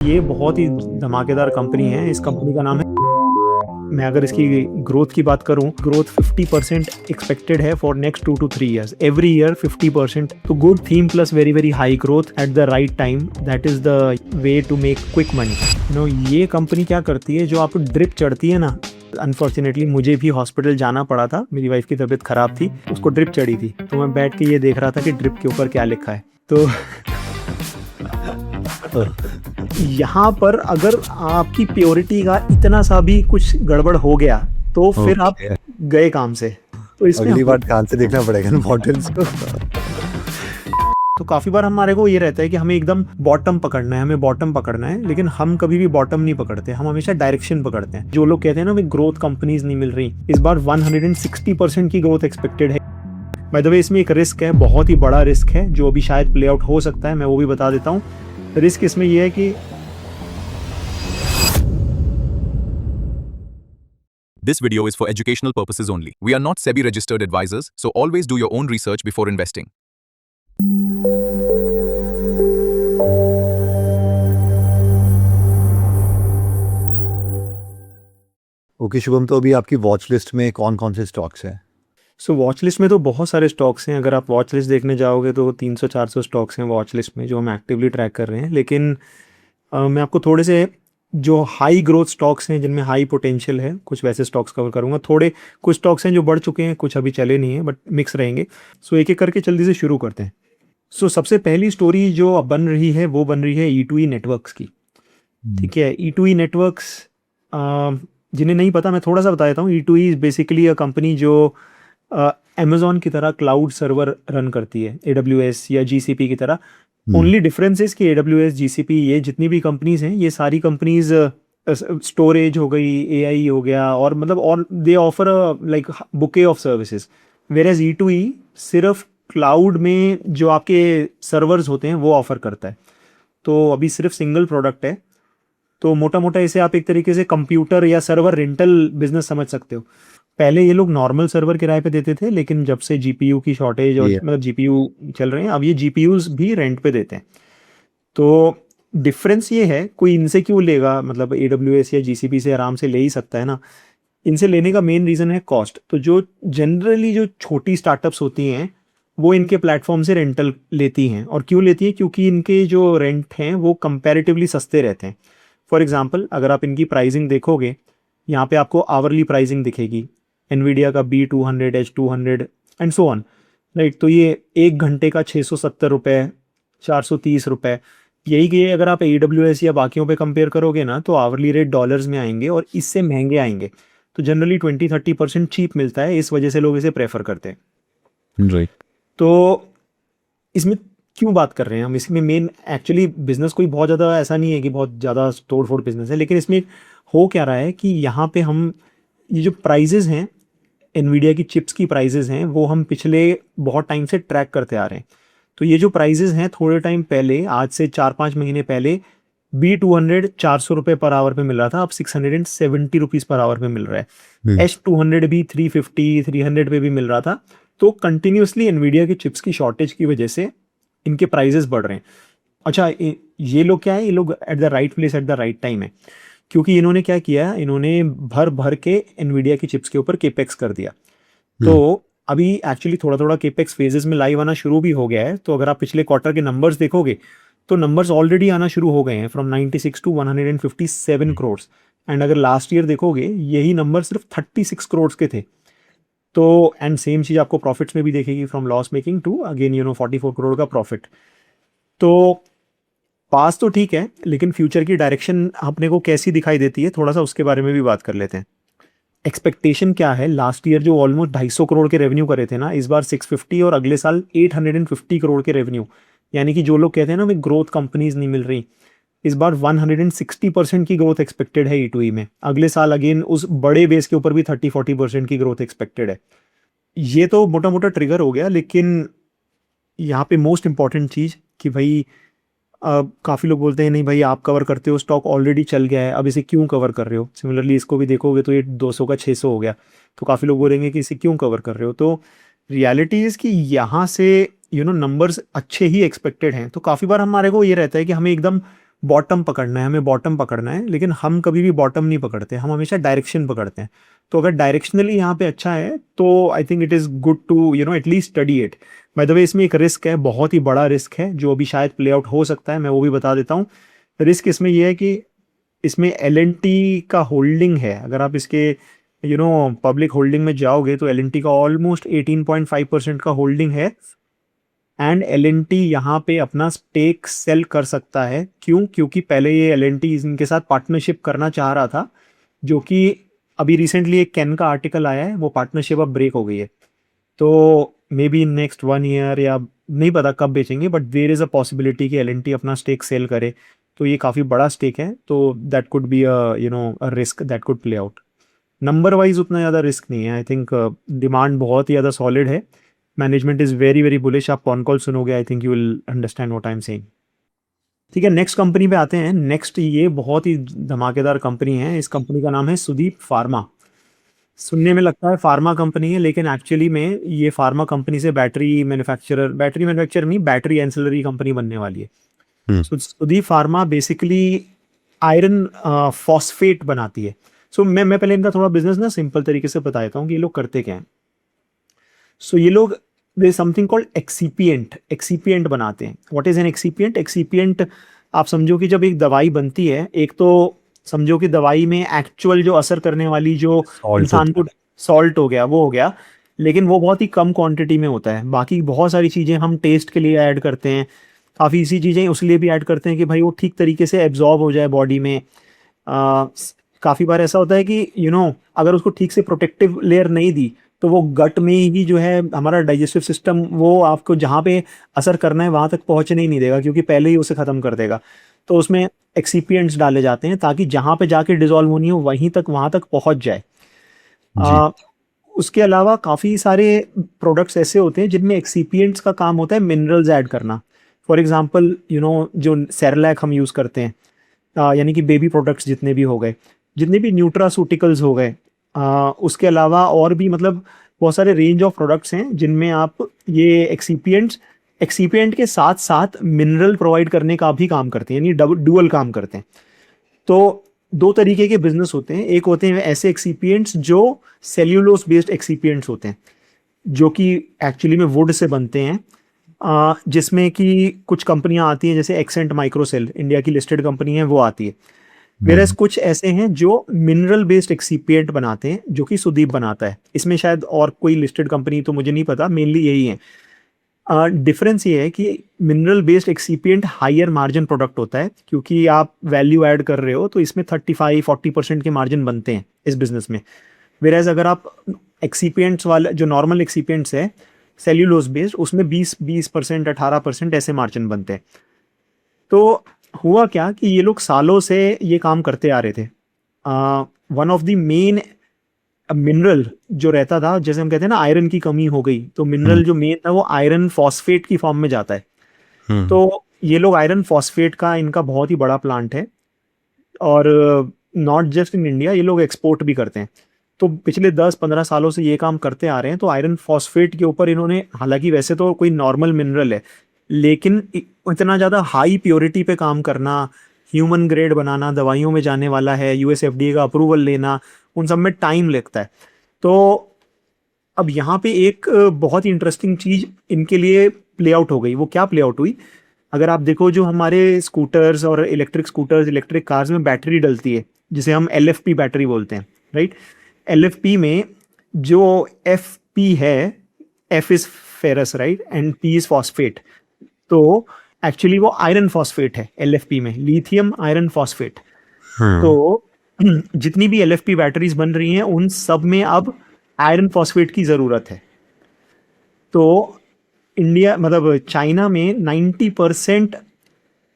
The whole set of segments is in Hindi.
ये बहुत ही धमाकेदार कंपनी है। इस कंपनी का नाम है, मैं अगर इसकी ग्रोथ की बात करूं, ग्रोथ 50% एक्सपेक्टेड है for next 2 to 3 years, every year 50%। तो good theme plus very very high growth at the right time, that is the way to make quick money. No, ये कंपनी क्या करती है, जो आपको ड्रिप चढ़ती है ना, अनफॉर्चुनेटली मुझे भी हॉस्पिटल जाना पड़ा था, मेरी वाइफ की तबीयत खराब थी, उसको ड्रिप चढ़ी थी, तो मैं बैठ के ये देख रहा था कि ड्रिप के ऊपर क्या लिखा है। तो यहाँ पर अगर आपकी प्योरिटी का इतना सा भी कुछ गड़बड़ हो गया तो फिर आप गए काम से। तो इसमें अगली बार ध्यान से देखना पड़ेगा ना बॉटल्स को। तो काफी बार हमारे को ये रहता है कि हमें एकदम बॉटम पकड़ना है, हमें बॉटम पकड़ना है, लेकिन हम कभी भी बॉटम नहीं पकड़ते, हम हमेशा डायरेक्शन पकड़ते हैं। जो लोग कहते हैं ना भी ग्रोथ कंपनीज नहीं मिल रही, इस बार 160% की ग्रोथ एक्सपेक्टेड है। बाय द वे, इसमें एक रिस्क है, बहुत ही बड़ा रिस्क है, जो अभी शायद प्ले आउट हो सकता है, मैं वो भी बता देता हूँ। रिस्क इसमें यह है कि This video is for educational purposes only. We are not SEBI registered advisors, so always do your own research before investing. Okay Shubham, तो अभी आपकी वॉच लिस्ट में कौन कौन से स्टॉक्स हैं? सो वॉच लिस्ट में तो बहुत सारे स्टॉक्स हैं। अगर आप वॉच लिस्ट देखने जाओगे तो 300-400 स्टॉक्स हैं वॉच लिस्ट में, जो हम एक्टिवली ट्रैक कर रहे हैं। लेकिन मैं आपको थोड़े से जो हाई ग्रोथ स्टॉक्स हैं, जिनमें हाई पोटेंशियल है, कुछ वैसे स्टॉक्स कवर करूंगा। थोड़े कुछ स्टॉक्स हैं जो बढ़ चुके हैं, कुछ अभी चले नहीं हैं, बट मिक्स रहेंगे। सो एक एक करके जल्दी से शुरू करते हैं। सो सबसे पहली स्टोरी जो अब बन रही है वो बन रही है E2E नेटवर्क्स की। ठीक है, E2E नेटवर्क्स, जिन्हें नहीं पता मैं थोड़ा सा बता देता हूँ। E2E is basically a company जो अमेजोन की तरह क्लाउड सर्वर रन करती है, AWS या GCP की तरह। ओनली डिफरेंस इज कि AWS, GCP, ये जितनी भी कंपनीज हैं, ये सारी कंपनीज स्टोरेज हो गई, AI हो गया, और मतलब और दे offer like bouquet of services. Whereas E2E सिर्फ क्लाउड में जो आपके सर्वर्स होते हैं वो ऑफर करता है। तो अभी सिर्फ सिंगल प्रोडक्ट है। तो मोटा मोटा इसे आप एक तरीके से कंप्यूटर या सर्वर रेंटल बिजनेस समझ सकते हो। पहले ये लोग नॉर्मल सर्वर किराए पे देते थे, लेकिन जब से GPU की शॉर्टेज और मतलब GPU चल रहे हैं, अब ये GPUs भी रेंट पे देते हैं। तो डिफरेंस ये है, कोई इनसे क्यों लेगा, मतलब AWS या GCP से आराम से ले ही सकता है ना। इनसे लेने का मेन रीज़न है कॉस्ट। तो जो जनरली जो छोटी स्टार्टअप्स होती हैं वो इनके प्लेटफॉर्म से रेंटल लेती हैं। और क्यों लेती हैं? क्योंकि इनके जो रेंट हैं वो कंपैरेटिवली सस्ते रहते हैं। फॉर एग्जांपल, अगर आप इनकी प्राइसिंग देखोगे, यहाँ पे आपको आवरली प्राइसिंग दिखेगी, NVIDIA का B200, H200 and so on, right. तो ये 1 घंटे का 670 रुपये, 430 रुपये। यही कि अगर आप AWS या बाकियों पे कंपेयर करोगे ना, तो आवरली रेट डॉलर्स में आएंगे और इससे महंगे आएंगे। तो जनरली 20-30% चीप मिलता है, इस वजह से लोग इसे प्रेफर करते हैं। राइट। तो इसमें क्यों बात कर रहे हैं हम? इसमें मेन एक्चुअली बिजनेस कोई बहुत ज़्यादा ऐसा नहीं है कि बहुत ज़्यादा तोड़ फोड़ बिजनेस है, लेकिन इसमें हो क्या रहा है कि यहाँ पे हम ये जो प्राइजेज़ हैं, NVIDIA की चिप्स की प्राइजेज़ हैं, वो हम पिछले बहुत टाइम से ट्रैक करते आ रहे हैं। तो ये जो प्राइजेज़ हैं, थोड़े टाइम पहले, आज से 4-5 महीने पहले, B200 400 रुपये पर आवर पे मिल रहा था, अब 670 रुपीज़ पर आवर पे मिल रहा है। H200 भी 350-300 पे भी मिल रहा था। तो कंटिन्यूसली NVIDIA की चिप्स की शॉर्टेज की वजह से इनके प्राइजेस बढ़ रहे हैं। अच्छा, ये लोग क्या है, ये लोग eight the right place at the right time है, क्योंकि इन्होंने क्या किया, इन्होंने भर भर के NVIDIA की चिप्स के ऊपर केपेक्स कर दिया। तो अभी एक्चुअली थोड़ा थोड़ा केपेक्स फेजेस में लाइव आना शुरू भी हो गया है। तो अगर आप पिछले क्वार्टर के नंबर्स देखोगे तो नंबर्स ऑलरेडी आना शुरू हो गए हैं, फ्रॉम 96 to 157 करोड़। एंड अगर लास्ट ईयर देखोगे, यही नंबर सिर्फ 36 करोड़ के थे। तो एंड सेम चीज़ आपको प्रॉफिट्स में भी देखेगी, from loss making to again 44 crore का प्रॉफिट। तो पास तो ठीक है, लेकिन फ्यूचर की डायरेक्शन अपने को कैसी दिखाई देती है, थोड़ा सा उसके बारे में भी बात कर लेते हैं। एक्सपेक्टेशन क्या है? लास्ट ईयर जो ऑलमोस्ट 250 करोड़ के रेवेन्यू करे थे ना, इस बार 650, और अगले साल 850 करोड़ के रेवेन्यू। यानी कि जो लोग कहते हैं ना, ग्रोथ कंपनीज नहीं मिल रही, इस बार 160% की ग्रोथ एक्सपेक्टेड है E2E में। अगले साल अगेन उस बड़े बेस के ऊपर भी 30-40% की ग्रोथ एक्सपेक्टेड है। ये तो मोटा मोटा ट्रिगर हो गया, लेकिन यहाँ पे मोस्ट इंपॉर्टेंट चीज़ कि भाई, काफ़ी लोग बोलते हैं नहीं भाई, आप कवर करते हो, स्टॉक ऑलरेडी चल गया है, अब इसे क्यों कवर कर रहे हो? सिमिलरली इसको भी देखोगे तो ये 200 का 600 हो गया। तो काफ़ी लोग बोलेंगे कि इसे क्यों कवर कर रहे हो? तो रियलिटी इज़ कि यहाँ से नंबर्स अच्छे ही एक्सपेक्टेड हैं। तो काफ़ी बार हमारे को ये रहता है कि हमें एकदम बॉटम पकड़ना है, हमें बॉटम पकड़ना है, लेकिन हम कभी भी बॉटम नहीं पकड़ते, हम हमेशा डायरेक्शन पकड़ते हैं। तो अगर डायरेक्शनली यहाँ पे अच्छा है तो I think it is good to at least study it. By the way इसमें एक रिस्क है, बहुत ही बड़ा रिस्क है, जो अभी शायद प्ले आउट हो सकता है, मैं वो भी बता देता हूँ। रिस्क इसमें ये है कि इसमें एल का होल्डिंग है। अगर आप इसके पब्लिक होल्डिंग में जाओगे तो एल का ऑलमोस्ट 18.5% का होल्डिंग है। एंड एल यहाँ पे अपना स्टेक सेल कर सकता है। क्यों? क्योंकि पहले ये एल इनके साथ पार्टनरशिप करना चाह रहा था, जो कि अभी रिसेंटली एक कैन का आर्टिकल आया है, वो पार्टनरशिप अब ब्रेक हो गई है। तो may be in next 1 year या नहीं पता कब बेचेंगे, but there is a possibility कि एल अपना स्टेक सेल करे। तो ये काफ़ी बड़ा स्टेक है, तो that could be a risk that could play out. Number wise उतना ज़्यादा रिस्क नहीं है। आई थिंक डिमांड बहुत ही ज़्यादा सॉलिड है, management is very very bullish. आप कॉन कॉल सुनोगे, I think you will understand what I am saying. ठीक है, नेक्स्ट कंपनी पे आते हैं। नेक्स्ट ये बहुत ही धमाकेदार कंपनी है, इस कंपनी का नाम है सुदीप फार्मा। सुनने में लगता है फार्मा कंपनी है, लेकिन एक्चुअली में ये फार्मा कंपनी से बैटरी मैन्युफैक्चरर नहीं, बैटरी एंसिलरी कंपनी बनने वाली है। Sudeep pharma basically iron phosphate बनाती है। सो मैं पहले इनका थोड़ा बिजनेस ना सिंपल तरीके से बता देता हूँ कि ये लोग करते क्या हैं। सो ये लोग दे समथिंग कॉल्ड एक्सीपिएंट बनाते हैं। What is an excipient? Excipient आप समझो कि जब एक दवाई बनती है, एक तो समझो कि दवाई में एक्चुअल जो असर करने वाली जो इंसान को सॉल्ट हो गया, वो हो गया, लेकिन वो बहुत ही कम क्वांटिटी में होता है। बाकी बहुत सारी चीज़ें हम टेस्ट के लिए ऐड करते हैं, काफ़ी सी चीज़ें उस लिए भी ऐड करते हैं कि भाई वो ठीक तरीके से एब्जॉर्ब हो जाए बॉडी में। काफ़ी बार ऐसा होता है कि अगर उसको ठीक से प्रोटेक्टिव लेयर नहीं दी तो वो गट में ही जो है हमारा डाइजेस्टिव सिस्टम, वो आपको जहाँ पे असर करना है वहाँ तक पहुँचने ही नहीं देगा, क्योंकि पहले ही उसे ख़त्म कर देगा। तो उसमें एक्सीपिएंट्स डाले जाते हैं ताकि जहाँ पे जाके डिजॉल्व होनी हो वहाँ तक पहुँच जाए। उसके अलावा काफ़ी सारे प्रोडक्ट्स ऐसे होते हैं जिनमें एक्सीपिएंट्स का काम होता है मिनरल्स ऐड करना। फॉर एग्जांपल जो सेरेलैक हम यूज़ करते हैं, यानी कि बेबी प्रोडक्ट्स जितने भी हो गए, जितने भी न्यूट्रासूटिकल्स हो गए, उसके अलावा और भी मतलब बहुत सारे रेंज ऑफ प्रोडक्ट्स हैं जिनमें आप ये एक्सीपिएंट के साथ साथ मिनरल प्रोवाइड करने का भी काम करते हैं, यानी डुअल काम करते हैं। तो दो तरीके के बिजनेस होते हैं। एक होते हैं ऐसे एक्सीपिएंट्स जो सेल्यूलोज बेस्ड एक्सीपिएंट्स होते हैं, जो कि एक्चुअली में वुड से बनते हैं, जिसमें कि कुछ कंपनियां आती हैं, जैसे एक्सेंट माइक्रोसेल, इंडिया की लिस्टेड कंपनी है, वो आती है। वेरएस कुछ ऐसे हैं जो मिनरल बेस्ड एक्सीपिएंट बनाते हैं, जो कि सुदीप बनाता है। इसमें शायद और कोई लिस्टेड कंपनी तो मुझे नहीं पता, मेनली यही है। डिफरेंस ये है कि mineral based excipient higher margin product होता है, क्योंकि आप वैल्यू ऐड कर रहे हो, तो इसमें 35-40% के मार्जिन बनते हैं इस बिजनेस में। वेरएस अगर आप एक्सीपिएंट्स वाला जो नॉर्मल एक्सीपिएंट्स है सेल्यूलोज बेस्ड, उसमें 20% 18% ऐसे मार्जिन बनते हैं। तो हुआ क्या कि ये लोग सालों से ये काम करते आ रहे थे। One of the main mineral जो रहता था, जैसे हम कहते हैं ना आयरन की कमी हो गई, तो मिनरल जो मेन था वो आयरन फॉस्फेट की फॉर्म में जाता है। तो ये लोग आयरन फॉस्फेट का इनका बहुत ही बड़ा प्लांट है, और नॉट जस्ट इन इंडिया, ये लोग एक्सपोर्ट भी करते हैं। तो पिछले 10-15 सालों से ये काम करते आ रहे हैं। तो आयरन फॉस्फेट के ऊपर इन्होंने, हालांकि वैसे तो कोई नॉर्मल मिनरल है, लेकिन इतना ज़्यादा हाई प्योरिटी पे काम करना, ह्यूमन ग्रेड बनाना, दवाइयों में जाने वाला है, यूएस एफडीए का अप्रूवल लेना, उन सब में टाइम लगता है। तो अब यहाँ पे एक बहुत ही इंटरेस्टिंग चीज़ इनके लिए प्ले आउट हो गई। वो क्या प्ले आउट हुई? अगर आप देखो, जो हमारे स्कूटर्स और इलेक्ट्रिक कार्स में बैटरी डलती है, जिसे हम LFP बैटरी बोलते हैं, राइट? LFP में जो FP है, F is ferrous, right, and P is phosphate. तो एक्चुअली वो आयरन फॉस्फेट है LFP में, लिथियम आयरन फॉस्फेट। तो जितनी भी LFP बैटरीज बन रही हैं, उन सब में अब आयरन फॉस्फेट की ज़रूरत है। तो इंडिया, मतलब चाइना में 90%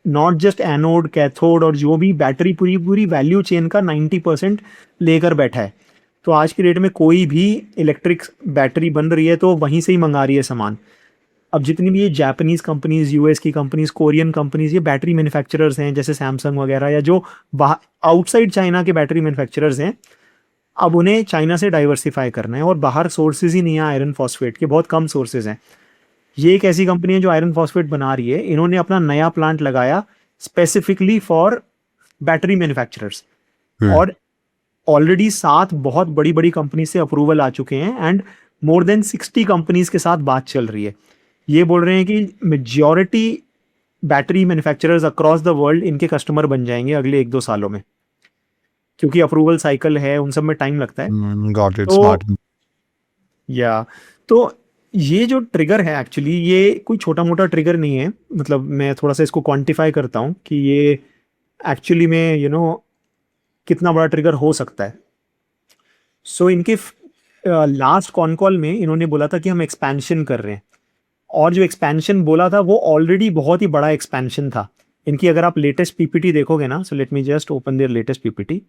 नॉट जस्ट एनोड, कैथोड और जो भी बैटरी, पूरी वैल्यू चेन का 90% लेकर बैठा है। तो आज की डेट में कोई भी इलेक्ट्रिक बैटरी बन रही है तो वहीं से ही मंगा रही है सामान। अब जितनी भी ये जापानीज़ कंपनीज, यूएस की कंपनीज, कोरियन कंपनीज, ये बैटरी मैन्युफैक्चरर्स हैं, जैसे सैमसंग वगैरह, या जो आउटसाइड चाइना के बैटरी मैन्युफैक्चरर्स हैं, अब उन्हें चाइना से डाइवर्सिफाई करना है, और बाहर सोर्सेज ही नहीं है आयरन फॉस्फेट के, बहुत कम सोर्सेज हैं। ये एक ऐसी कंपनी है जो आयरन फॉस्फेट बना रही है। इन्होंने अपना नया प्लांट लगाया स्पेसिफिकली फॉर बैटरी मैन्युफैक्चरर्स। और ऑलरेडी 7 बहुत बड़ी बड़ी कंपनी से अप्रूवल आ चुके हैं एंड मोर देन 60 कंपनीज के साथ बात चल रही है। ये बोल रहे हैं कि majority battery manufacturers across the world इनके कस्टमर बन जाएंगे अगले 1-2 सालों में, क्योंकि अप्रूवल साइकिल है, उन सब में टाइम लगता है। गॉट इट, तो स्मार्ट। या तो ये जो ट्रिगर है एक्चुअली ये कोई छोटा मोटा ट्रिगर नहीं है। मतलब मैं थोड़ा सा इसको क्वांटिफाई करता हूँ कि ये एक्चुअली में कितना बड़ा ट्रिगर हो सकता है। सो इनके लास्ट कॉन कॉल में इन्होंने बोला था कि हम एक्सपेंशन कर रहे हैं, और जो एक्सपेंशन बोला था वो ऑलरेडी बहुत ही बड़ा एक्सपेंशन था। इनकी अगर आप लेटेस्ट पीपीटी देखोगे ना, so let me just open there latest PPT.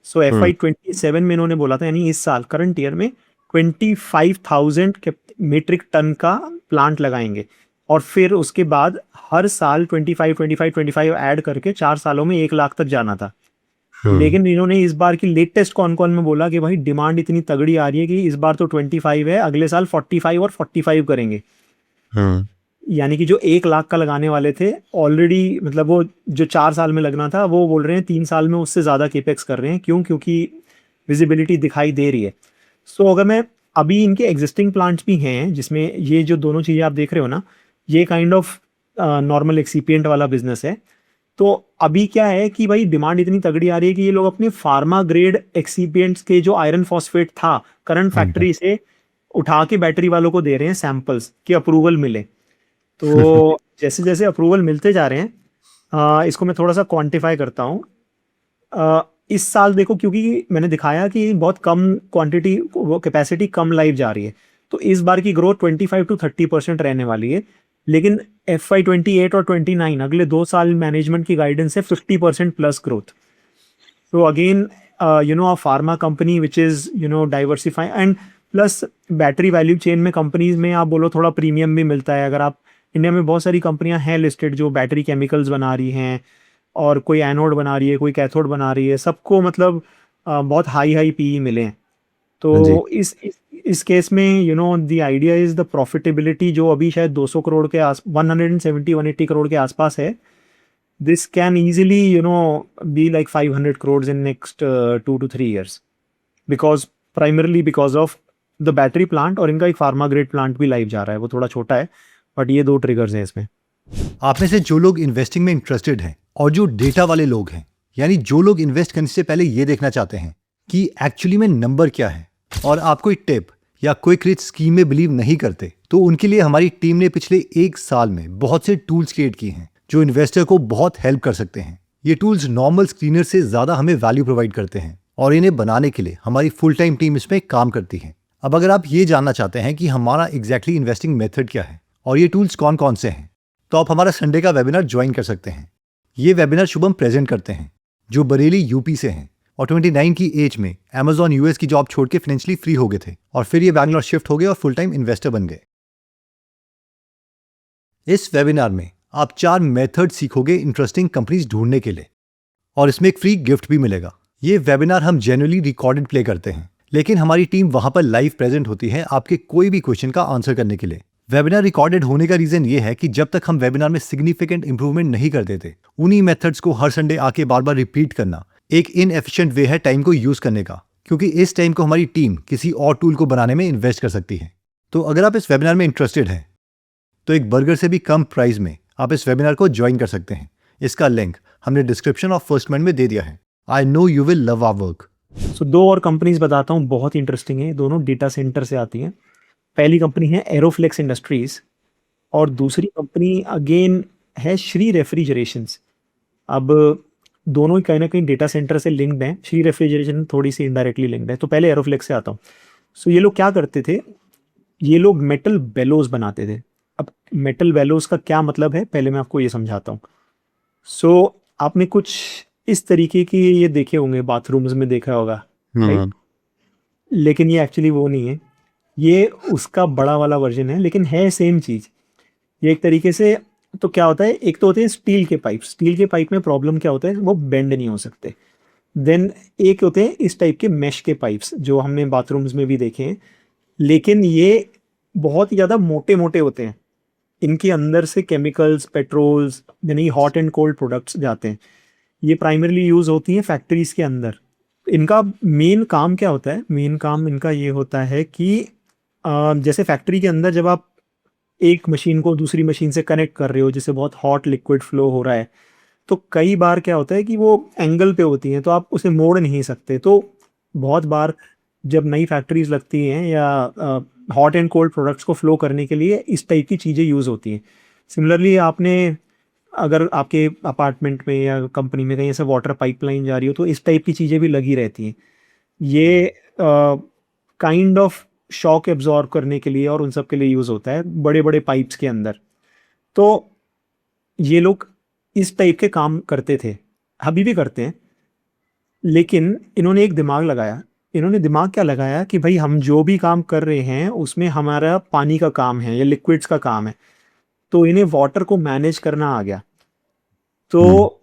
So FY27 में इन्होंने बोला था, यानी इस साल करंट ईयर में 25,000 मीट्रिक टन का प्लांट लगाएंगे, और फिर उसके बाद हर साल 25 ऐड करके 4 सालों में 1 लाख तक जाना था। लेकिन इन्होंने इस बार की लेटेस्ट कॉन कॉल में बोला कि भाई डिमांड इतनी तगड़ी आ रही है कि इस बार तो 25 है, अगले साल 45 और 45 करेंगे। यानी कि जो 1 लाख का लगाने वाले थे ऑलरेडी, मतलब वो जो 4 साल में लगना था, वो बोल रहे हैं 3 साल में उससे ज़्यादा केपेक्स कर रहे हैं। क्यों? क्योंकि विजिबिलिटी दिखाई दे रही है। सो अगर मैं अभी इनके एग्जिस्टिंग प्लांट्स भी हैं जिसमें ये जो दोनों चीज़ें आप देख रहे हो ना, ये काइंड ऑफ नॉर्मल एक्सीपिएंट वाला बिजनेस है। तो अभी क्या है कि भाई डिमांड इतनी तगड़ी आ रही है कि ये लोग अपने फार्मा ग्रेड एक्सीपिएंट्स के जो आयरन फॉस्फेट था करंट फैक्ट्री से उठा के बैटरी वालों को दे रहे हैं सैंपल्स कि अप्रूवल मिले। तो जैसे जैसे अप्रूवल मिलते जा रहे हैं, इसको मैं थोड़ा सा क्वांटिफाई करता हूँ। इस साल देखो, क्योंकि मैंने दिखाया कि बहुत कम क्वांटिटी, वो कैपेसिटी कम लाइव जा रही है, तो इस बार की ग्रोथ 25 to 30% रहने वाली है। लेकिन FY28 और 29 अगले 2 साल मैनेजमेंट की गाइडेंस है 50% प्लस ग्रोथ। तो again a pharma company which is diversify, and plus battery value chain में कंपनीज में आप बोलो थोड़ा प्रीमियम भी मिलता है। अगर आप इंडिया में बहुत सारी कंपनियां हैं लिस्टेड जो बैटरी केमिकल्स बना रही हैं, और कोई एनोड बना रही है, कोई कैथोड बना रही है, सबको मतलब बहुत हाई पीई मिले हैं। हाँ जी। तो इस केस में the idea is the profitability जो अभी शायद 200 करोड़ के 170-180 करोड़ के आसपास है। This can easily be like 500 crores in next 2 to 3 years, because primarily because of the battery plant, और इनका एक फार्मा ग्रेड प्लांट भी लाइव जा रहा है, वो थोड़ा छोटा है, बट ये 2 ट्रिगर्स हैं इसमें। आप में से जो लोग इन्वेस्टिंग में इंटरेस्टेड हैं और जो डेटा वाले लोग हैं, यानी जो लोग इन्वेस्ट करने से पहले ये देखना चाहते हैं कि एक्चुअली में नंबर क्या है, और आप कोई टिप या क्विक रिच स्कीम में बिलीव नहीं करते, तो उनके लिए हमारी टीम ने पिछले 1 साल में बहुत से टूल्स क्रिएट किए हैं जो इन्वेस्टर को बहुत हेल्प कर सकते हैं। ये टूल्स नॉर्मल स्क्रीनर से ज़्यादा हमें वैल्यू प्रोवाइड करते हैं, और इन्हें बनाने के लिए हमारी फुल टाइम टीम इसमें काम करती है। अब अगर आप ये जानना चाहते हैं कि हमारा एग्जैक्टली इन्वेस्टिंग मेथड क्या है और ये टूल्स कौन कौन से हैं, तो आप हमारा संडे का वेबिनार ज्वाइन कर सकते हैं। ये वेबिनार शुभम प्रेजेंट करते हैं, जो बरेली यूपी से हैं और 29 की एज में Amazon US की जॉब छोड़ के फाइनेंशियली फ्री हो गए थे, और फिर ये बैंगलोर शिफ्ट हो गए और फुल टाइम इन्वेस्टर बन गए। इस वेबिनार में आप 4 मेथड सीखोगे इंटरेस्टिंग कंपनीज ढूंढने के लिए, और इसमें एक फ्री गिफ्ट भी मिलेगा। ये वेबिनार हम जनरली रिकॉर्डेड प्ले करते हैं, लेकिन हमारी टीम वहां पर लाइव प्रेजेंट होती है आपके कोई भी क्वेश्चन का आंसर करने के लिए। वेबिनार रिकॉर्डेड होने का रीजन ये है कि जब तक हम वेबिनार में सिग्निफिकेंट इंप्रूवमेंट नहीं कर देते, उन्हीं मेथड्स को हर संडे आके बार बार रिपीट करना एक इनएफिशिएंट वे है टाइम को यूज करने का, क्योंकि इस टाइम को हमारी टीम किसी और टूल को बनाने में इन्वेस्ट कर सकती है। तो अगर आप इस वेबिनार में इंटरेस्टेड हैं, तो एक बर्गर से भी कम प्राइस में आप इस वेबिनार को ज्वाइन कर सकते हैं। इसका लिंक हमने डिस्क्रिप्शन और फर्स्ट कमेंट में दे दिया है। I know you will love our work. So 2 और कंपनीज बताता हूँ, बहुत इंटरेस्टिंग है, दोनों डेटा सेंटर से आती हैं। पहली कंपनी है एरोफ्लेक्स इंडस्ट्रीज, और दूसरी कंपनी अगेन है श्री रेफ्रिजरेशंस। अब दोनों ही कहीं ना कहीं डेटा सेंटर से लिंक्ड हैं, श्री रेफ्रिजरेशन थोड़ी सी इनडायरेक्टली लिंक्ड है। तो पहले एरोफ्लेक्स से आता हूँ। सो ये लोग क्या करते थे, ये लोग मेटल बेलोज बनाते थे। अब मेटल बेलोज का क्या मतलब है, पहले मैं आपको ये समझाता हूँ। सो आपने कुछ इस तरीके की ये देखे होंगे, बाथरूम्स में देखा होगा, राइट? लेकिन ये एक्चुअली वो नहीं है, ये उसका बड़ा वाला वर्जन है, लेकिन है सेम चीज़। ये एक तरीके से, तो क्या होता है, एक तो होते हैं स्टील के पाइप। स्टील के पाइप में प्रॉब्लम क्या होता है, वो बेंड नहीं हो सकते। देन एक होते हैं इस टाइप के मैश के पाइप्स, जो हमने बाथरूम्स में भी देखे हैं, लेकिन ये बहुत ही ज़्यादा मोटे मोटे होते हैं। इनके अंदर से केमिकल्स, पेट्रोल्स यानी हॉट एंड कोल्ड प्रोडक्ट्स जाते हैं। ये प्राइमरली यूज़ होती हैं फैक्ट्रीज़ के अंदर। इनका मेन काम क्या होता है? मेन काम इनका ये होता है कि जैसे फैक्ट्री के अंदर जब आप एक मशीन को दूसरी मशीन से कनेक्ट कर रहे हो, जिससे बहुत हॉट लिक्विड फ्लो हो रहा है, तो कई बार क्या होता है कि वो एंगल पे होती हैं, तो आप उसे मोड़ नहीं सकते। तो बहुत बार जब नई फैक्ट्रीज लगती हैं या हॉट एंड कोल्ड प्रोडक्ट्स को फ्लो करने के लिए इस टाइप की चीज़ें यूज़ होती हैं। सिमिलरली आपने अगर आपके अपार्टमेंट में या कंपनी में कहीं ऐसे वाटर पाइपलाइन जा रही हो, तो इस टाइप की चीज़ें भी लगी रहती हैं। ये काइंड ऑफ शॉक एब्जॉर्ब करने के लिए और उन सब के लिए यूज़ होता है बड़े बड़े पाइप्स के अंदर। तो ये लोग इस टाइप के काम करते थे, अभी भी करते हैं। लेकिन इन्होंने एक दिमाग लगाया। इन्होंने दिमाग क्या लगाया कि भाई हम जो भी काम कर रहे हैं उसमें हमारा पानी का काम है या लिक्विड्स का काम है, तो इन्हें वाटर को मैनेज करना आ गया। तो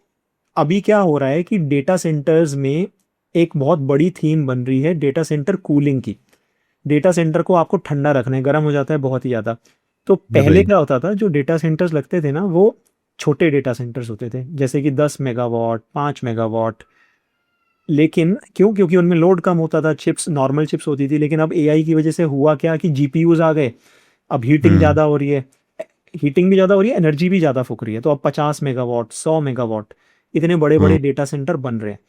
अभी क्या हो रहा है कि डेटा सेंटर्स में एक बहुत बड़ी थीम बन रही है डेटा सेंटर कूलिंग की। डेटा सेंटर को आपको ठंडा रखना है, गर्म हो जाता है बहुत ही ज़्यादा। तो पहले Right. क्या होता था, जो डेटा सेंटर्स लगते थे ना, वो छोटे डेटा सेंटर्स होते थे, जैसे कि 10 मेगावाट, 5 मेगावाट। लेकिन क्यों? क्योंकि उनमें लोड कम होता था, चिप्स नॉर्मल चिप्स होती थी। लेकिन अब एआई की वजह से हुआ क्या कि जीपीयूज आ गए, अब हीटिंग ज़्यादा हो रही है, हीटिंग भी ज़्यादा हो रही है, एनर्जी भी ज़्यादा फूक रही है। तो अब 50 मेगावाट, 100 मेगावाट इतने बड़े बड़े डेटा सेंटर बन रहे हैं।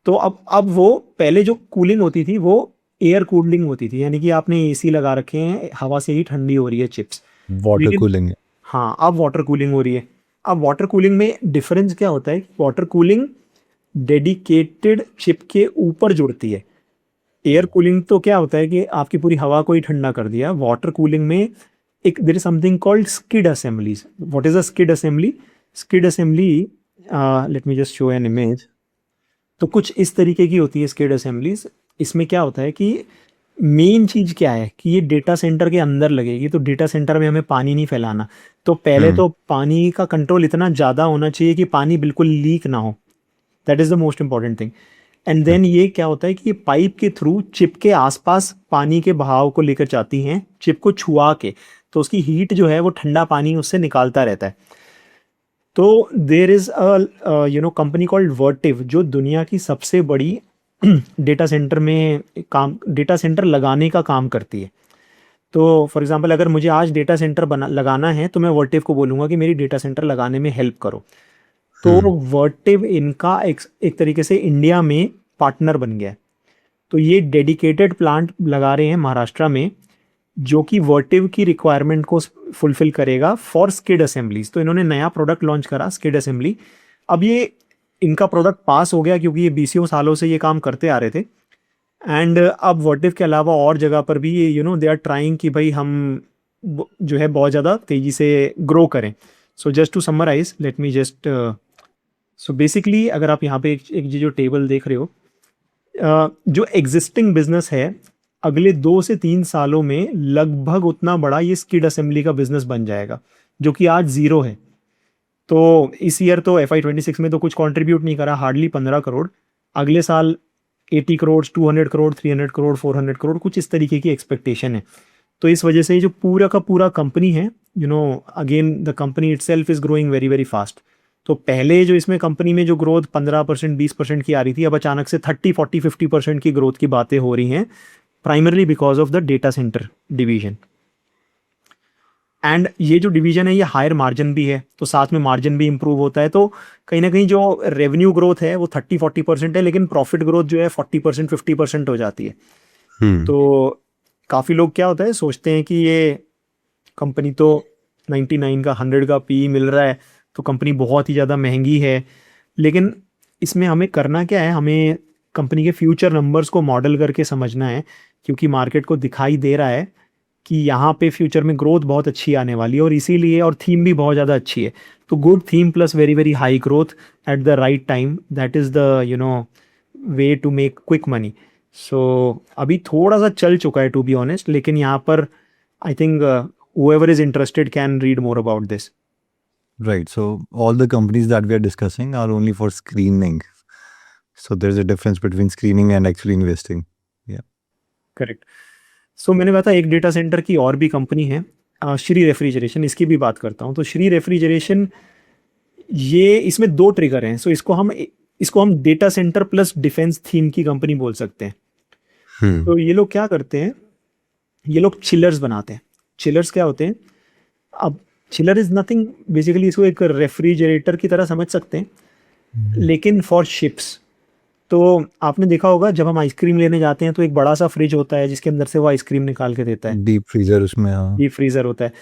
तो अब वो पहले जो कूलिंग होती थी वो एयर कूलिंग होती थी, यानी कि आपने एसी लगा रखे हैं, हवा से ही ठंडी हो रही है चिप्स। वाटर लेकिन कूलिंग। हाँ, अब वाटर कूलिंग हो रही है। अब वाटर कूलिंग में डिफरेंस क्या होता है? वाटर कूलिंग डेडिकेटेड चिप के ऊपर जुड़ती है। एयर कूलिंग तो क्या होता है कि आपकी पूरी हवा को ही ठंडा कर दिया। वाटर कूलिंग में एक there is something called skid assemblies. What is a skid assembly? Skid assembly, let me just show an image. तो कुछ इस तरीके की होती है स्किड असेंबलीज। इसमें क्या होता है कि मेन चीज़ क्या है कि ये डेटा सेंटर के अंदर लगेगी, तो डेटा सेंटर में हमें पानी नहीं फैलाना। तो पहले तो पानी का कंट्रोल इतना ज़्यादा होना चाहिए कि पानी बिल्कुल लीक ना हो। That is the most important thing. And then ये क्या होता है कि ये पाइप के थ्रू चिप के आसपास पानी के बहाव को लेकर जाती हैं, चिप को छुआ के। तो उसकी हीट जो है वो ठंडा पानी उससे निकालता रहता है। तो there is a company called Vertiv, जो दुनिया की सबसे बड़ी डेटा सेंटर में काम, डेटा सेंटर लगाने का काम करती है। तो फॉर एग्जांपल अगर मुझे आज डेटा सेंटर बना लगाना है, तो मैं वर्टिव को बोलूँगा कि मेरी डेटा सेंटर लगाने में हेल्प करो। तो वर्टिव इनका एक तरीके से इंडिया में पार्टनर बन गया है। तो ये डेडिकेटेड प्लांट लगा रहे हैं महाराष्ट्र में, जो कि वर्टिव की रिक्वायरमेंट को फुलफिल करेगा फॉर स्किड असेंबलीज। तो इन्होंने नया प्रोडक्ट लॉन्च करा, स्किड असेंबली। अब ये इनका प्रोडक्ट पास हो गया क्योंकि ये 20 सालों से ये काम करते आ रहे थे। एंड अब वर्टिव के अलावा और जगह पर भी ये दे आर ट्राइंग कि भाई हम जो है बहुत ज़्यादा तेज़ी से ग्रो करें। So just to summarise, let me just so basically अगर आप यहाँ पे एक जो टेबल देख रहे हो, जो एग्जिस्टिंग बिजनेस है, अगले 2 से 3 सालों में लगभग उतना बड़ा ये स्किड असेंबली का बिजनेस बन जाएगा, जो कि आज ज़ीरो है। तो इस ईयर तो FY26 में तो कुछ कंट्रीब्यूट नहीं करा, हार्डली 15 करोड़। अगले साल 80 करोड़, 200 करोड़, 300 करोड़, 400 करोड़, कुछ इस तरीके की एक्सपेक्टेशन है। तो इस वजह से ये जो पूरा का पूरा कंपनी है, again the company itself is growing very very fast. तो पहले जो इसमें कंपनी में जो ग्रोथ 15%, 20% की आ रही थी, अब अचानक से 30, 40, 50% की ग्रोथ की बातें हो रही हैं, primarily because of the data centre division. And ये जो डिवीजन है ये हायर मार्जिन भी है, तो साथ में मार्जिन भी इंप्रूव होता है। तो कहीं ना कहीं जो रेवेन्यू ग्रोथ है वो 30-40% है, लेकिन प्रॉफिट ग्रोथ जो है 40%, 50% हो जाती है। तो काफ़ी लोग क्या होता है सोचते हैं कि ये कंपनी तो 99 का 100 का पी मिल रहा है, तो कंपनी बहुत ही ज़्यादा महंगी है। लेकिन इसमें हमें करना क्या है, हमें कंपनी के फ्यूचर नंबर्स को मॉडल करके समझना है, क्योंकि मार्केट को दिखाई दे रहा है कि यहाँ पे फ्यूचर में ग्रोथ बहुत अच्छी आने वाली है, और इसीलिए और थीम भी बहुत ज़्यादा अच्छी है। तो good theme plus very very high growth at the right time, that is the way to make quick money. So अभी थोड़ा सा चल चुका है टू बी ऑनेस्ट, लेकिन यहाँ पर I think whoever is interested can read more about this. Right. So all the companies that we are discussing are only for screening. So there's a difference between screening and actually investing. Yeah. Correct. So मैंने बताया एक डेटा सेंटर की और भी कंपनी है, श्री रेफ्रिजरेशन, इसकी भी बात करता हूँ। तो श्री रेफ्रिजरेशन, ये इसमें दो ट्रिगर हैं। सो इसको हम data centre plus defence theme की कंपनी बोल सकते हैं। तो ये लोग क्या करते हैं, ये लोग चिलर्स बनाते हैं। चिलर्स क्या होते हैं? अब चिलर इज नथिंग, बेसिकली इसको एक रेफ्रिजरेटर की तरह समझ सकते हैं, लेकिन फॉर शिप्स। तो आपने देखा होगा जब हम आइसक्रीम लेने जाते हैं तो एक बड़ा सा फ्रिज होता है जिसके अंदर से वो आइसक्रीम निकाल के देता है, डीप फ्रीजर उसमें, हाँ। डीप फ्रीजर होता है।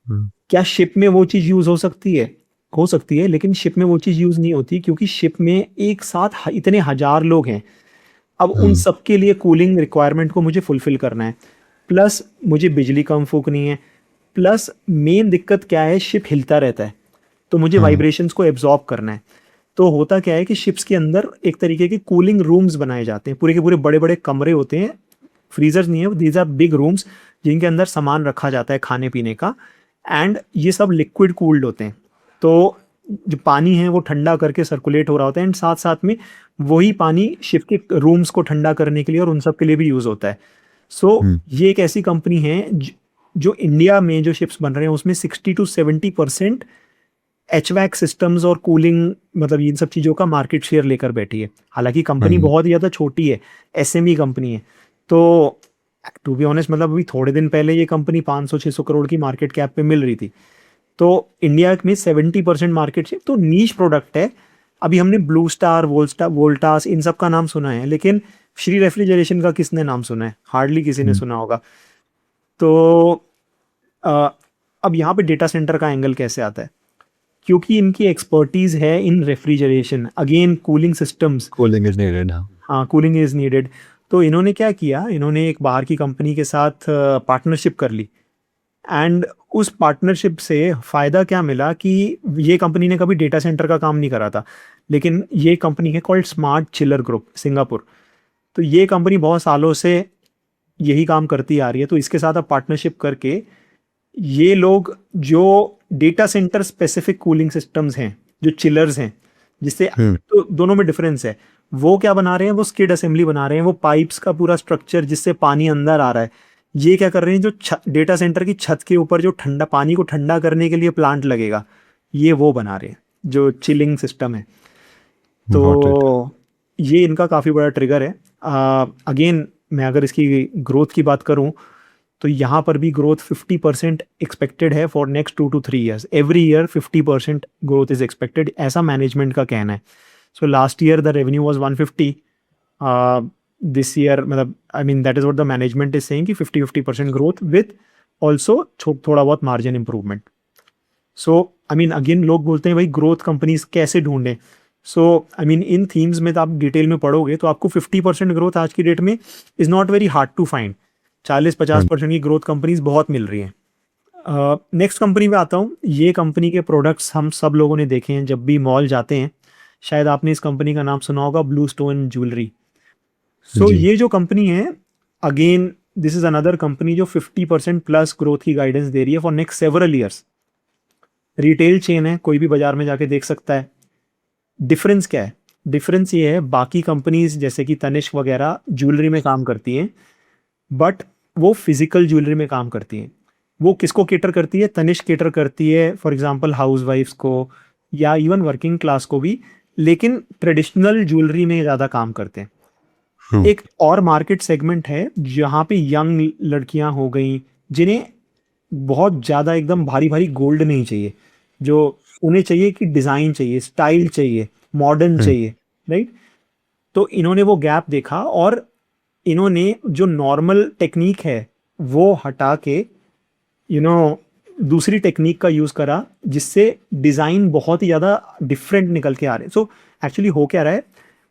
हम्म। क्या शिप में वो चीज़ यूज़ हो सकती है? हो सकती है, लेकिन शिप में वो चीज़ यूज़ नहीं होती, क्योंकि शिप में एक साथ इतने हजार लोग हैं। अब उन सब के लिए कूलिंग रिक्वायरमेंट को मुझे फुलफिल करना है, प्लस मुझे बिजली कम फूकनी है, प्लस मेन दिक्कत क्या है, शिप हिलता रहता है, तो मुझे वाइब्रेशंस को एब्जॉर्ब करना है। तो होता क्या है कि शिप्स के अंदर एक तरीके के कूलिंग रूम्स बनाए जाते हैं, पूरे के पूरे बड़े बड़े कमरे होते हैं, फ्रीजर्स नहीं है, दीज आर बिग रूम्स जिनके अंदर सामान रखा जाता है खाने पीने का, एंड ये सब लिक्विड कूल्ड होते हैं। तो जो पानी है वो ठंडा करके सर्कुलेट हो रहा होता है, एंड साथ साथ में वही पानी शिप के रूम्स को ठंडा करने के लिए और उन सब के लिए भी यूज़ होता है। सो ये एक ऐसी कंपनी है जो इंडिया में जो शिप्स बन रहे हैं उसमें 60 to 70% HVAC सिस्टम्स और कूलिंग, मतलब इन सब चीज़ों का मार्केट शेयर लेकर बैठी है। हालांकि कंपनी बहुत ही ज़्यादा छोटी है, SME कंपनी है। तो टू बी ऑनेस्ट, मतलब अभी थोड़े दिन पहले ये कंपनी 500-600 करोड़ की मार्केट कैप पे मिल रही थी। तो इंडिया में 70% मार्केट शेयर, तो नीश प्रोडक्ट है। अभी हमने ब्लू स्टार, वोल्टास, इन सब का नाम सुना है, लेकिन श्री रेफ्रिजरेशन का किसने नाम सुना है? हार्डली किसी ने सुना होगा। तो अब यहाँ पे डेटा सेंटर का एंगल कैसे आता है? क्योंकि इनकी एक्सपर्टीज है in refrigeration, again cooling systems, cooling is needed. हाँ, कूलिंग इज नीडेड। तो इन्होंने क्या किया, इन्होंने एक बाहर की कंपनी के साथ पार्टनरशिप कर ली, एंड उस पार्टनरशिप से फ़ायदा क्या मिला कि ये कंपनी ने कभी डेटा सेंटर का काम नहीं करा था, लेकिन ये कंपनी है called smart chiller group, Singapore. तो ये कंपनी बहुत सालों से यही काम करती आ रही है। तो इसके साथ अब पार्टनरशिप करके ये लोग जो data centre specific cooling systems हैं, जो चिलर्स हैं, जिससे तो दोनों में डिफरेंस है, वो क्या बना रहे हैं, वो स्किड असेंबली बना रहे हैं, वो पाइप्स का पूरा स्ट्रक्चर जिससे पानी अंदर आ रहा है। ये क्या कर रहे हैं, जो डेटा सेंटर की छत के ऊपर जो ठंडा पानी को ठंडा करने के लिए प्लांट लगेगा, ये वो बना रहे हैं, जो चिलिंग सिस्टम है। तो ये इनका काफ़ी बड़ा ट्रिगर है। अगेन मैं अगर इसकी ग्रोथ की बात करूं तो यहाँ पर भी ग्रोथ 50% एक्सपेक्टेड है for next 2 to 3 years. Every year 50% growth is expected, ऐसा मैनेजमेंट का कहना है। So last year the revenue was 150, this year, मतलब I mean that is what the management is saying कि 50% ग्रोथ विद ऑल्सो थोड़ा बहुत margin improvement. So I mean again लोग बोलते हैं भाई ग्रोथ कंपनीज कैसे ढूंढें। सो आई मीन इन थीम्स में तो आप डिटेल में पढ़ोगे तो आपको 50% ग्रोथ आज की डेट में is not very hard to find. 40-50% की ग्रोथ कंपनीज बहुत मिल रही हैं। नेक्स्ट कंपनी पे आता हूँ। ये कंपनी के प्रोडक्ट्स हम सब लोगों ने देखे हैं जब भी मॉल जाते हैं। शायद आपने इस कंपनी का नाम सुना होगा, ब्लू स्टोन ज्वेलरी। सो ये जो कंपनी है, again this is another company जो 50% प्लस ग्रोथ की गाइडेंस दे रही है for next several years. Retail chain है, कोई भी बाजार में जाके देख सकता है। डिफरेंस क्या है? डिफरेंस ये है, बाकी कंपनीज जैसे कि तनिष्क वगैरह ज्वेलरी में काम करती हैं, बट वो फिजिकल ज्वेलरी में काम करती हैं। वो किसको केटर करती है? तनिष्क केटर करती है फॉर एग्जांपल हाउस वाइफ्स को या इवन वर्किंग क्लास को भी, लेकिन ट्रेडिशनल ज्वेलरी में ज़्यादा काम करते हैं। एक और मार्केट सेगमेंट है जहाँ पे यंग लड़कियां हो गई जिन्हें बहुत ज़्यादा एकदम भारी भारी गोल्ड नहीं चाहिए, जो उन्हें चाहिए कि डिज़ाइन चाहिए, स्टाइल चाहिए, मॉडर्न चाहिए, राइट? तो इन्होंने वो गैप देखा और इन्होंने जो नॉर्मल टेक्निक है वो हटा के दूसरी टेक्निक का यूज़ करा, जिससे डिज़ाइन बहुत ही ज़्यादा डिफरेंट निकल के आ रहे हैं। सो एक्चुअली हो क्या रहा है,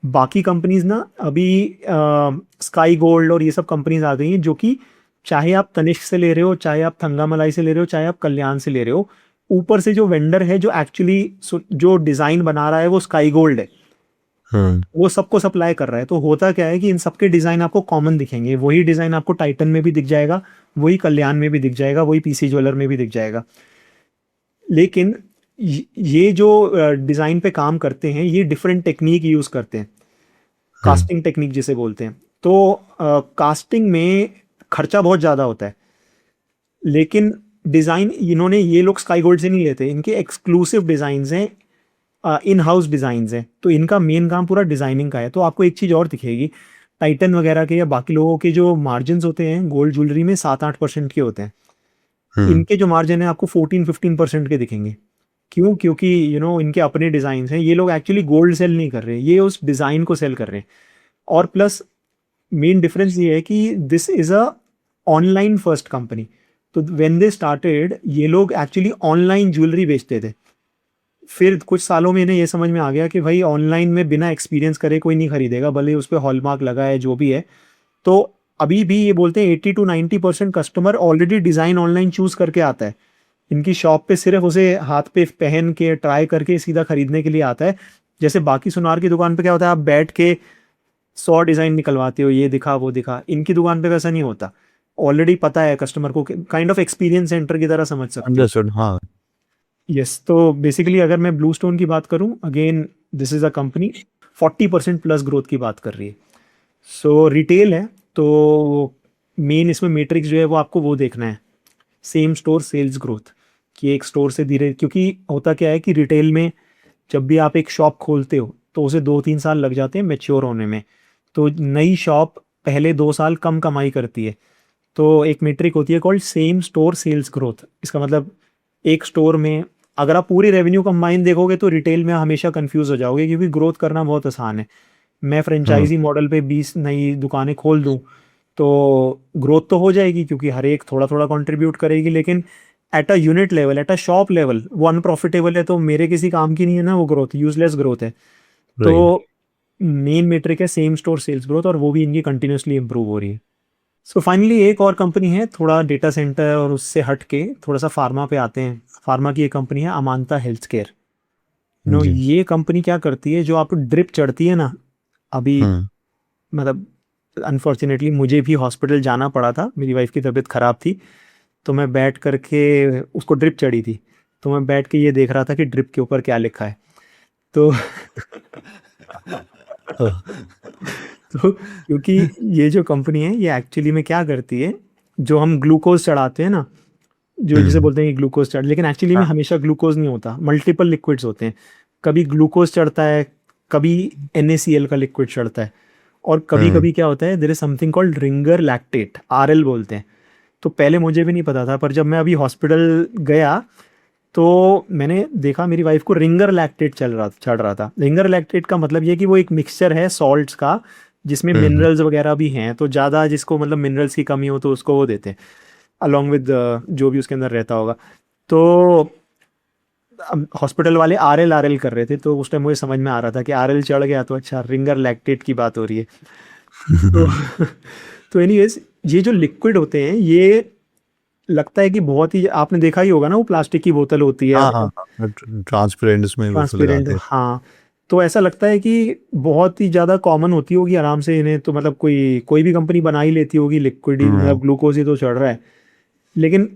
बाकी कंपनीज ना अभी स्काई गोल्ड और ये सब कंपनीज आ गई हैं जो कि चाहे आप तनिष्क से ले रहे हो, चाहे आप थंगामलाई से ले रहे हो, चाहे आप कल्याण से ले रहे हो, ऊपर से जो वेंडर है जो एक्चुअली जो डिज़ाइन बना रहा है वो स्काई गोल्ड है, वो सबको सप्लाई कर रहा है। तो होता क्या है कि इन सबके डिज़ाइन आपको कॉमन दिखेंगे। वही डिज़ाइन आपको टाइटन में भी दिख जाएगा, वही कल्याण में भी दिख जाएगा, वही पीसी ज्वेलर में भी दिख जाएगा। लेकिन ये जो डिज़ाइन पे काम करते हैं ये डिफरेंट टेक्निक यूज़ करते हैं, कास्टिंग टेक्निक जिसे बोलते हैं। तो कास्टिंग में खर्चा बहुत ज़्यादा होता है, लेकिन डिज़ाइन इन्होंने, ये लोग स्काई गोल्ड से नहीं लेते, इनके एक्सक्लूसिव डिज़ाइंस हैं, इन हाउस डिज़ाइंस हैं, तो इनका मेन काम पूरा डिज़ाइनिंग का है। तो आपको एक चीज़ और दिखेगी, टाइटन वगैरह के या बाकी लोगों के जो मार्जिन होते हैं गोल्ड ज्वेलरी में 7-8% के होते हैं, इनके जो मार्जिन है आपको 14-15% के दिखेंगे। क्यों? क्योंकि इनके अपने डिज़ाइन हैं, ये लोग एक्चुअली गोल्ड सेल नहीं कर रहे, ये उस डिज़ाइन को सेल कर रहे हैं। और प्लस मेन डिफरेंस ये है कि this is a online first company. तो व्हेन दे स्टार्टेड, ये लोग एक्चुअली ऑनलाइन ज्वेलरी बेचते थे। फिर कुछ सालों में इन्हें ये समझ में आ गया कि भाई ऑनलाइन में बिना एक्सपीरियंस करे कोई नहीं खरीदेगा, भले उस पर हॉलमार्क लगा है जो भी है। तो अभी भी ये बोलते हैं 80-90% customer already design online choose करके आता है, इनकी शॉप पे सिर्फ उसे हाथ पे पहन के ट्राई करके सीधा खरीदने के लिए आता है। जैसे बाकी सुनार की दुकान पे क्या होता है, आप बैठ के 100 डिज़ाइन निकलवाते हो, ये दिखा वो दिखा, इनकी दुकान पे वैसा नहीं होता। ऑलरेडी पता है कस्टमर को, काइंड ऑफ एक्सपीरियंस सेंटर की तरह समझ सकते हो। अंडरस्टूड, हाँ। यस, तो बेसिकली अगर मैं ब्लू स्टोन की बात करूं, again this is a company 40% plus growth की बात कर रही है। सो रिटेल है, तो मेन इसमें मैट्रिक्स जो है वो आपको वो देखना है, सेम स्टोर सेल्स ग्रोथ, कि एक स्टोर से धीरे, क्योंकि होता क्या है कि रिटेल में जब भी आप एक शॉप खोलते हो तो उसे 2-3 साल लग जाते हैं मैच्योर होने में। तो नई शॉप पहले 2 साल कम कमाई करती है, तो एक मीट्रिक होती है called same store sales growth. इसका मतलब एक स्टोर में अगर आप पूरी रेवेन्यू कंबाइन देखोगे तो रिटेल में हमेशा कंफ्यूज हो जाओगे, क्योंकि ग्रोथ करना बहुत आसान है। मैं फ्रेंचाइजी मॉडल पे 20 नई दुकानें खोल दूं तो ग्रोथ तो हो जाएगी, क्योंकि हर एक थोड़ा थोड़ा कंट्रीब्यूट करेगी, लेकिन at a unit level, at a shop level वो अनप्रॉफिटेबल है, तो मेरे किसी काम की नहीं है ना वो ग्रोथ, यूजलेस ग्रोथ है। तो मेन मेट्रिक है सेम स्टोर सेल्स ग्रोथ, और वो भी इनकी कंटिन्यूसली इंप्रूव हो रही है। सो फाइनली एक और कंपनी है, थोड़ा डेटा सेंटर और उससे हट के थोड़ा सा फार्मा पे आते हैं। फार्मा की एक कंपनी है अमांता हेल्थ केयर। जी। ये कंपनी क्या करती है, जो आप ड्रिप चढ़ती है ना, अभी मतलब अनफॉर्चुनेटली मुझे भी हॉस्पिटल जाना पड़ा था, मेरी वाइफ की तबीयत ख़राब थी, तो मैं बैठ करके, उसको ड्रिप चढ़ी थी, तो मैं बैठ के ये देख रहा था कि ड्रिप के ऊपर क्या लिखा है। तो तो क्योंकि ये जो कंपनी है ये एक्चुअली में क्या करती है, जो हम ग्लूकोज चढ़ाते हैं ना, जो जिसे बोलते हैं कि ग्लूकोज चढ़, लेकिन एक्चुअली में हमेशा ग्लूकोज नहीं होता, मल्टीपल लिक्विड्स होते हैं। कभी ग्लूकोज चढ़ता है, कभी NaCl का लिक्विड चढ़ता है, और कभी कभी क्या होता है, there is something called Ringer lactate, RL बोलते हैं। तो पहले मुझे भी नहीं पता था, पर जब मैं अभी हॉस्पिटल गया तो मैंने देखा मेरी वाइफ को रिंगर लैक्टेट चढ़ रहा था। रिंगर लैक्टेट का मतलब ये कि वो एक मिक्सचर है सॉल्ट्स का, जिसमें मिनरल्स वगैरह भी हैं, तो ज़्यादा जिसको मतलब मिनरल्स की कमी हो तो उसको वो देते हैं अलॉन्ग विद जो भी उसके अंदर रहता होगा। तो हॉस्पिटल वाले RL कर रहे थे, तो उस टाइम मुझे समझ में आ रहा था कि RL चढ़ गया तो अच्छा रिंगर लैक्टेट की बात हो रही है। तो तो एनीवेज, ये जो लिक्विड होते हैं ये लगता है कि बहुत ही, आपने देखा ही होगा ना, वो प्लास्टिक की बोतल होती है, हाँ, ट्रांसपेरेंट उसमें वो ट्रांसपेरेंट, लगाते हैं। हाँ। तो ऐसा लगता है कि बहुत ही ज़्यादा कॉमन होती होगी आराम से इन्हें, तो मतलब कोई भी कंपनी बना ही लेती होगी लिक्विड ही, मतलब ग्लूकोज ही तो चढ़ रहा है। लेकिन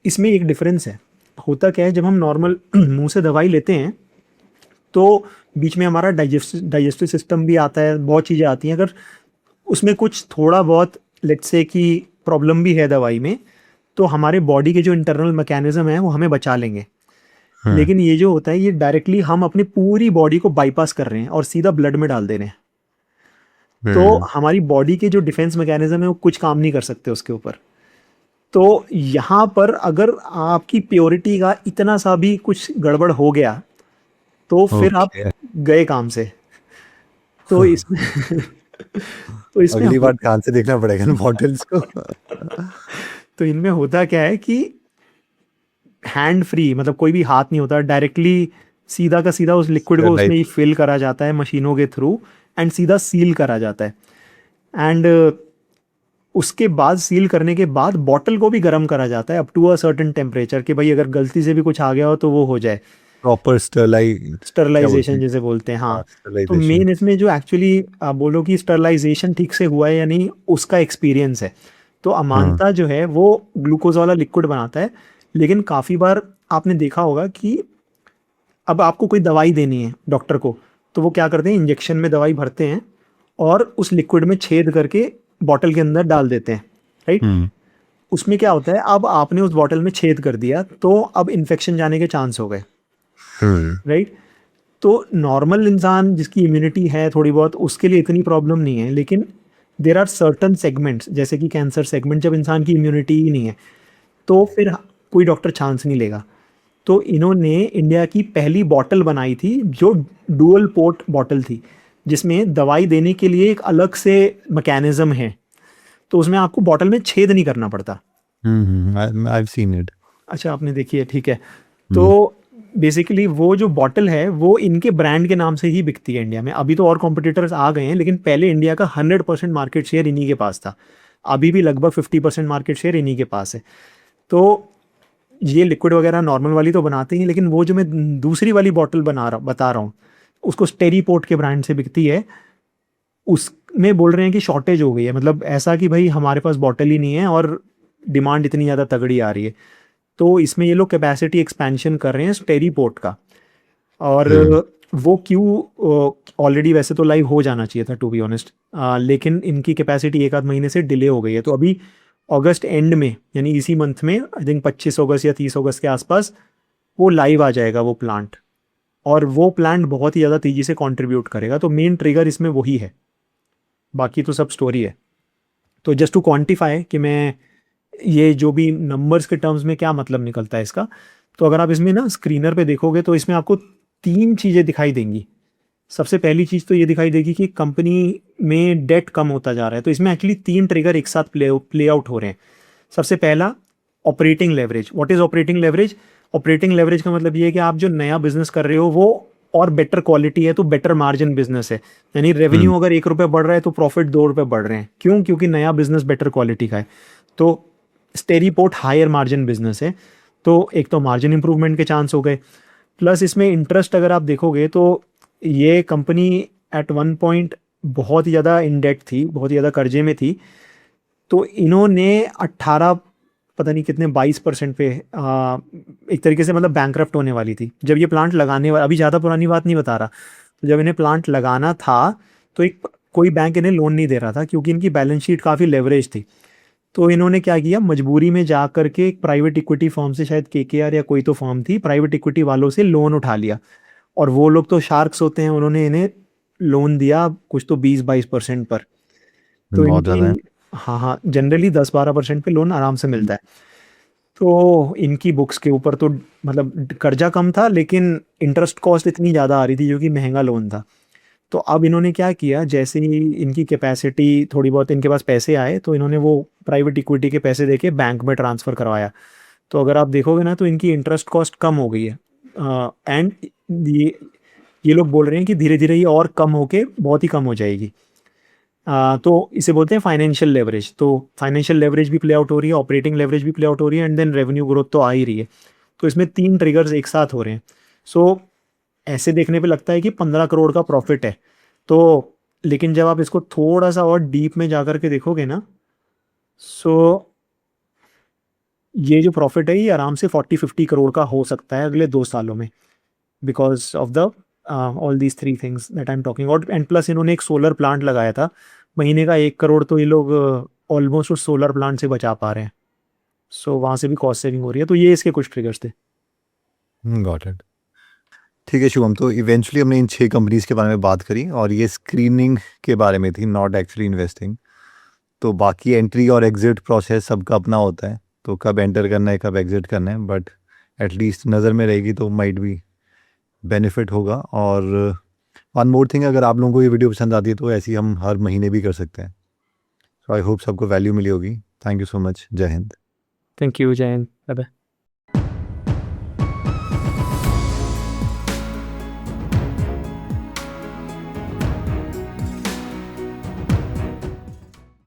इसमें एक डिफरेंस है। होता क्या है, जब हम नॉर्मल मुंह से दवाई लेते हैं तो बीच में हमारा डाइजेस्टिव सिस्टम भी आता है, बहुत चीज़ें आती हैं। अगर उसमें कुछ थोड़ा बहुत लेट्स से कि प्रॉब्लम भी है दवाई में, तो हमारे बॉडी के जो इंटरनल मैकेनिज्म है वो हमें बचा लेंगे। लेकिन ये जो होता है, ये डायरेक्टली हम अपनी पूरी बॉडी को बाईपास कर रहे हैं और सीधा ब्लड में डाल दे रहे हैं। तो हमारी बॉडी के जो डिफेंस मैकेनिज्म है वो कुछ काम नहीं कर सकते उसके ऊपर। तो यहाँ पर अगर आपकी प्योरिटी का इतना सा भी कुछ गड़बड़ हो गया तो फिर आप गए काम से। तो इसमें तो इसमें अगली बार ध्यान से देखना पड़ेगा ना बॉटल्स को। तो इनमें होता क्या है कि हैंड फ्री, मतलब कोई भी हाथ नहीं होता, डायरेक्टली सीधा का सीधा उस लिक्विड को उसमें ही फिल करा जाता है मशीनों के थ्रू, एंड सीधा सील करा जाता है। एंड उसके बाद सील करने के बाद बॉटल को भी गर्म करा जाता है up to a certain temperature, कि भाई अगर गलती से भी कुछ आ गया हो तो वो हो जाए, प्रॉपर स्टरलाइजेशन जिसे बोलते हैं। हाँ, तो मेन इसमें जो एक्चुअली आप बोलो कि स्टरलाइजेशन ठीक से हुआ है या नहीं, उसका एक्सपीरियंस है। तो अमांता जो है वो ग्लूकोज वाला लिक्विड बनाता है, लेकिन काफ़ी बार आपने देखा होगा कि अब आपको कोई दवाई देनी है डॉक्टर को, तो वो क्या करते हैं, इंजेक्शन में दवाई भरते हैं और उस लिक्विड में छेद करके बॉटल के अंदर डाल देते हैं, राइट। उसमें क्या होता है, अब आपने उस बॉटल में छेद कर दिया तो अब इन्फेक्शन जाने के चांस हो गए, राइट। तो नॉर्मल इंसान जिसकी इम्यूनिटी है थोड़ी बहुत, उसके लिए इतनी प्रॉब्लम नहीं है, लेकिन देर आर सर्टन सेगमेंट्स जैसे कि कैंसर सेगमेंट, जब इंसान की इम्यूनिटी ही नहीं है तो फिर कोई डॉक्टर चांस नहीं लेगा। तो इन्होंने इंडिया की पहली बॉटल बनाई थी जो डुअल पोर्ट बॉटल थी, जिसमें दवाई देने के लिए एक अलग से मैकेनिज्म है, तो उसमें आपको बॉटल में छेद नहीं करना पड़ता। I've seen it. अच्छा, आपने देखी है, ठीक है। तो बेसिकली वो जो बॉटल है वो इनके ब्रांड के नाम से ही बिकती है इंडिया में। अभी तो और कॉम्पिटिटर्स आ गए हैं, लेकिन पहले इंडिया का 100% मार्केट शेयर इन्हीं के पास था। अभी भी लगभग 50% मार्केट शेयर इन्हीं के पास है। तो ये लिक्विड वगैरह नॉर्मल वाली तो बनाते ही, लेकिन वो जो मैं दूसरी वाली बॉटल बता रहा हूँ, उसको स्टेरीपोर्ट के ब्रांड से बिकती है। उसमें बोल रहे हैं कि शॉर्टेज हो गई है, मतलब ऐसा कि भाई हमारे पास बॉटल ही नहीं है और डिमांड इतनी ज़्यादा तगड़ी आ रही है। तो इसमें ये लोग कैपेसिटी एक्सपेंशन कर रहे हैं स्टेरीपोर्ट का। और वो क्यों, ऑलरेडी वैसे तो लाइव हो जाना चाहिए था टू बी ऑनेस्ट, लेकिन इनकी कैपेसिटी एक आध महीने से डिले हो गई है। तो अभी अगस्त एंड में, यानी इसी मंथ में, आई थिंक 25 अगस्त या 30 अगस्त के आसपास वो लाइव आ जाएगा वो प्लांट, और वो प्लांट बहुत ही ज़्यादा तेज़ी से कंट्रीब्यूट करेगा। तो मेन ट्रिगर इसमें वही है, बाकी तो सब स्टोरी है। तो जस्ट टू क्वांटिफाई कि मैं ये जो भी नंबर्स के टर्म्स में क्या मतलब निकलता है इसका, तो अगर आप इसमें ना स्क्रीनर पे देखोगे तो इसमें आपको 3 चीज़ें दिखाई देंगी। सबसे पहली चीज़ तो ये दिखाई देगी कि कंपनी में डेट कम होता जा रहा है। तो इसमें एक्चुअली 3 ट्रिगर एक साथ प्ले आउट हो रहे हैं। सबसे पहला, operating leverage. What is operating leverage? Operating leverage का मतलब ये है कि आप जो नया बिजनेस कर रहे हो वो और बेटर क्वालिटी है तो बेटर मार्जिन बिजनेस है, यानी रेवेन्यू अगर 1 रुपये बढ़ रहा है तो प्रॉफिट 2 रुपये बढ़ रहे हैं। क्यों? क्योंकि नया बिजनेस बेटर क्वालिटी का है। तो स्टेरीपोर्ट हायर मार्जिन बिजनेस है, तो एक तो मार्जिन इंप्रूवमेंट के चांस हो गए। प्लस इसमें इंटरेस्ट अगर आप देखोगे तो ये कंपनी एट वन पॉइंट बहुत ही ज़्यादा इन डेट थी, बहुत ही ज़्यादा कर्जे में थी। तो इन्होंने 18 पता नहीं कितने 22% पे एक तरीके से मतलब बैंकरप्ट होने वाली थी जब ये प्लांट लगाने वाला। अभी ज़्यादा पुरानी बात नहीं बता रहा, तो जब इन्हें प्लांट लगाना था तो एक कोई बैंक इन्हें लोन नहीं दे रहा था क्योंकि इनकी बैलेंस शीट काफ़ी लेवरेज थी। तो इन्होंने क्या किया, मजबूरी में जा करके एक प्राइवेट इक्विटी फर्म से, शायद KKR या कोई तो फर्म थी, प्राइवेट इक्विटी वालों से लोन उठा लिया। और वो लोग तो शार्क्स होते हैं, उन्होंने इन्हें लोन दिया कुछ तो 20-22% पर। तो बहुत ज़्यादा है। हाँ, जनरली 10-12% पे लोन आराम से मिलता है। तो इनकी बुक्स के ऊपर तो मतलब कर्जा कम था, लेकिन इंटरेस्ट कॉस्ट इतनी ज़्यादा आ रही थी क्योंकि महंगा लोन था। तो अब इन्होंने क्या किया, जैसे ही इनकी कैपेसिटी थोड़ी बहुत, इनके पास पैसे आए तो इन्होंने वो प्राइवेट इक्विटी के पैसे देके बैंक में ट्रांसफ़र करवाया। तो अगर आप देखोगे ना तो इनकी इंटरेस्ट कॉस्ट कम हो गई है। एंड ये लोग बोल रहे हैं कि धीरे धीरे ये और कम होके बहुत ही कम हो जाएगी। तो इसे बोलते हैं फाइनेंशियल लेवरेज। तो फाइनेंशियल लेवरेज भी प्ले आउट हो रही है, ऑपरेटिंग लेवरेज भी प्ले आउट हो रही है, एंड देन रेवेन्यू ग्रोथ तो आ ही रही है। तो इसमें 3 ट्रिगर्स एक साथ हो रहे हैं। सो ऐसे देखने पे लगता है कि 15 करोड़ का प्रॉफिट है, तो लेकिन जब आप इसको थोड़ा सा और डीप में जा कर के देखोगे ना, सो ये जो प्रॉफिट है ये आराम से 40-50 करोड़ का हो सकता है अगले 2 सालों में, because of the all these 3 things that I am talking about. And plus इन्होंने एक सोलर प्लांट लगाया था, महीने का 1 करोड़ तो ये लोग ऑलमोस्ट उस सोलर प्लांट से बचा पा रहे हैं। सो वहाँ से भी कॉस्ट सेविंग हो रही है। तो ये इसके कुछ ट्रिगर्स थे। Got it. ठीक है शुभम, तो इवेंचुअली हमने इन 6 कंपनीज के बारे में बात करी और ये स्क्रीनिंग के बारे में थी, नॉट एक्चुअली इन्वेस्टिंग। तो बाकी एंट्री और एग्जिट प्रोसेस सबका अपना होता है, तो कब एंटर करना है कब एग्जिट करना है, बट एटलीस्ट नज़र में रहेगी तो माइट भी बेनिफिट होगा। और वन मोर थिंग, अगर आप लोगों को ये वीडियो पसंद आती है तो ऐसी हम हर महीने भी कर सकते हैं। सो आई होप सबको वैल्यू मिली होगी। Thank you so much. जय हिंद। थैंक यू, जय हिंद, बाय बाय।